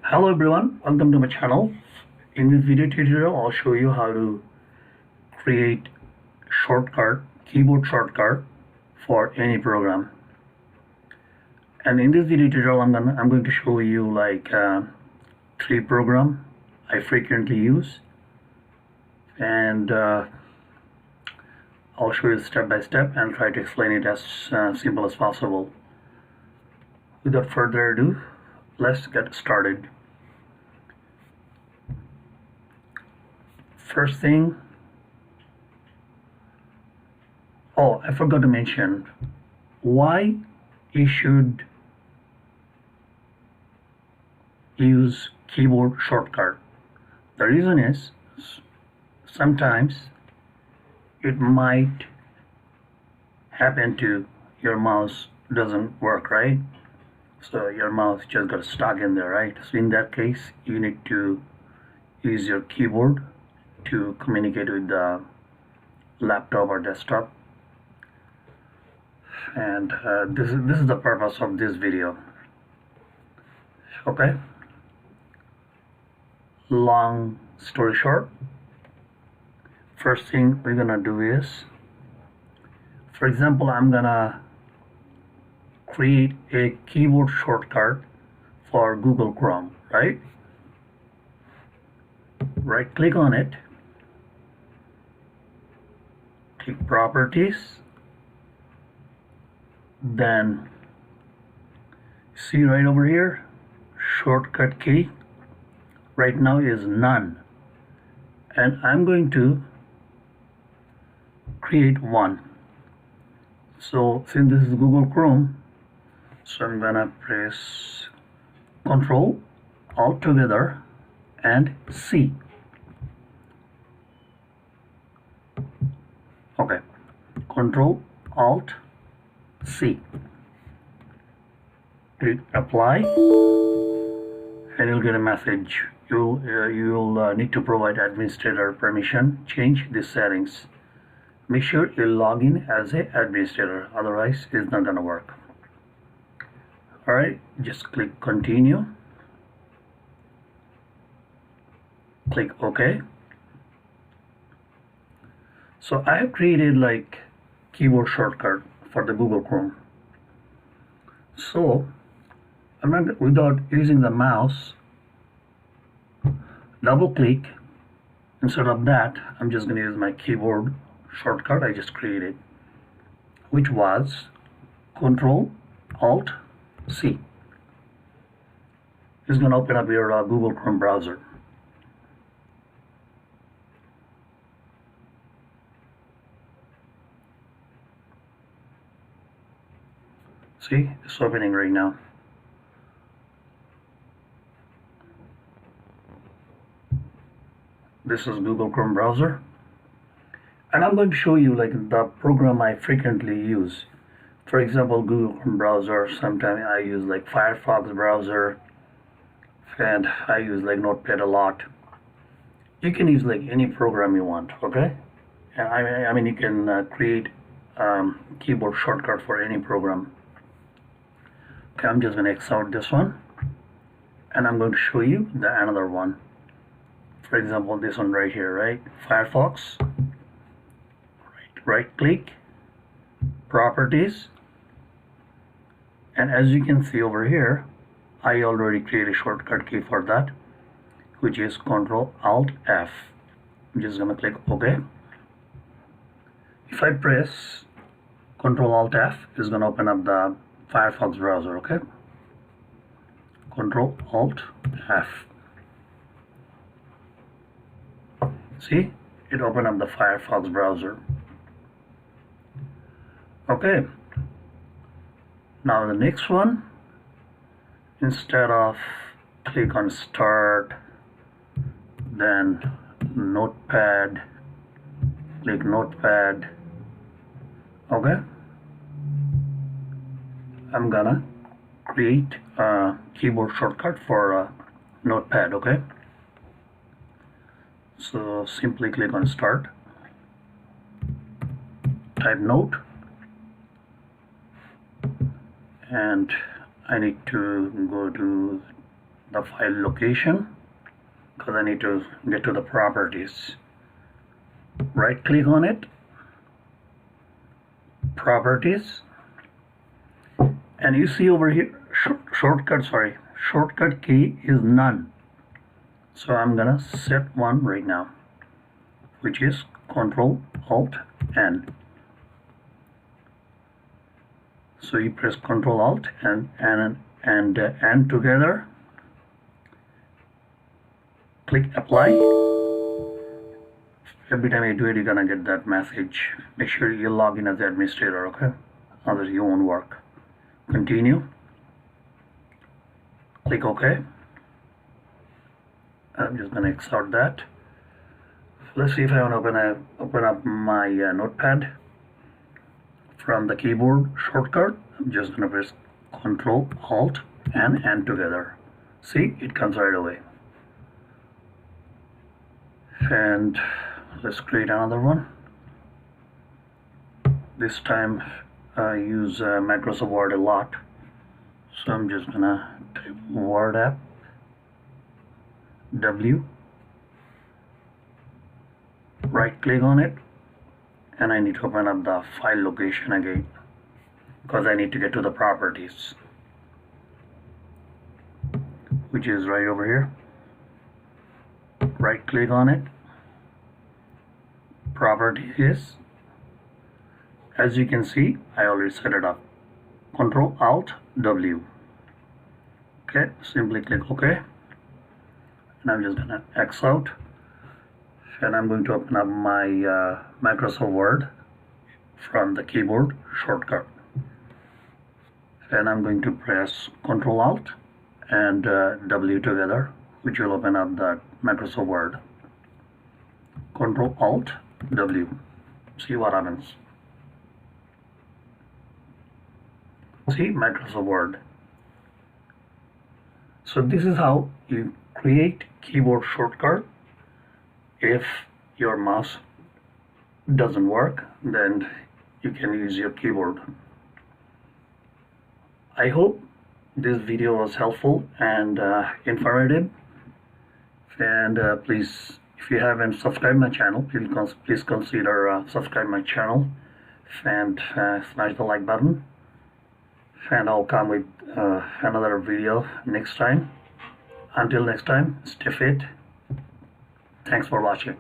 Hello everyone, welcome to my channel. In this video tutorial, I'll show you how to create keyboard shortcut for any program. And in this video tutorial, I'm going to show you like three programs I frequently use, and I'll show you step by step and try to explain it as simple as possible. Without further ado, let's get started. First thing, I forgot to mention why you should use keyboard shortcut. The reason is sometimes it might happen to your mouse doesn't work, right? So your mouse just got stuck in there, right? So in that case, you need to use your keyboard to communicate with the laptop or desktop, and this is the purpose of this video. Okay, long story short, first thing we're gonna do is, for example, I'm gonna create a keyboard shortcut for Google Chrome, right? Right click on it, click properties, then see right over here, shortcut key right now is none, and I'm going to create one. So since this is Google Chrome, so I'm gonna press Control Alt together and C. Okay, Control Alt C. Click apply, and you'll get a message. You'll need to provide administrator permission. Change the settings. Make sure you log in as an administrator, otherwise it's not gonna work. Alright, just click continue. Click OK. So I have created like keyboard shortcut for the Google Chrome. So I'm not, without using the mouse, double click. Instead of that, I'm just going to use my keyboard shortcut I just created, which was Control Alt C. It's going to open up your Google Chrome browser. See, it's opening right now. This is Google Chrome browser, and I'm going to show you like the program I frequently use. For example, Google Chrome browser, sometimes I use like Firefox browser, and I use like Notepad a lot. You can use like any program you want, okay? And I mean you can create keyboard shortcut for any program. Okay, I'm just going to X out this one, and I'm going to show you the another one. For example, this one right here, right? Firefox, right click, properties, and as you can see over here, I already created a shortcut key for that, which is Control Alt F. I'm just gonna click OK. If I press Control Alt F, it's gonna open up the Firefox browser, okay? Control Alt F. See, it opened up the Firefox browser. Okay, now the next one, instead of click on Start, then Notepad, click Notepad. Okay, I'm gonna create a keyboard shortcut for Notepad. Okay, so simply click on Start, type Note, and I need to go to the file location because I need to get to the properties. Right click on it, properties, and you see over here shortcut key is none. So I'm gonna set one right now, which is Control Alt N. So you press Control Alt and N together. Click Apply. Every time you do it, you're gonna get that message. Make sure you log in as the administrator, okay? Otherwise, you won't work. Continue. Click OK. I'm just gonna exort that. Let's see if I want to open up my notepad from the keyboard shortcut. I'm just gonna press Control Alt and N together. See, it comes right away. And let's create another one. This time I use Microsoft Word a lot, so I'm just gonna type Word app W, right click on it, and I need to open up the file location again because I need to get to the properties, which is right over here. Right click on it, properties. As you can see, I already set it up. Control Alt W. Okay, simply click OK. And I'm just gonna X out. And I'm going to open up my Microsoft Word from the keyboard shortcut. And I'm going to press Control Alt and W together, which will open up the Microsoft Word. Control Alt W. See what happens. See, Microsoft Word. So this is how you create keyboard shortcut. If your mouse doesn't work, then you can use your keyboard. I hope this video was helpful and informative. And please, if you haven't subscribed my channel, please consider subscribe my channel and smash the like button. And I'll come with another video next time. Until next time, stay fit. Thanks for watching.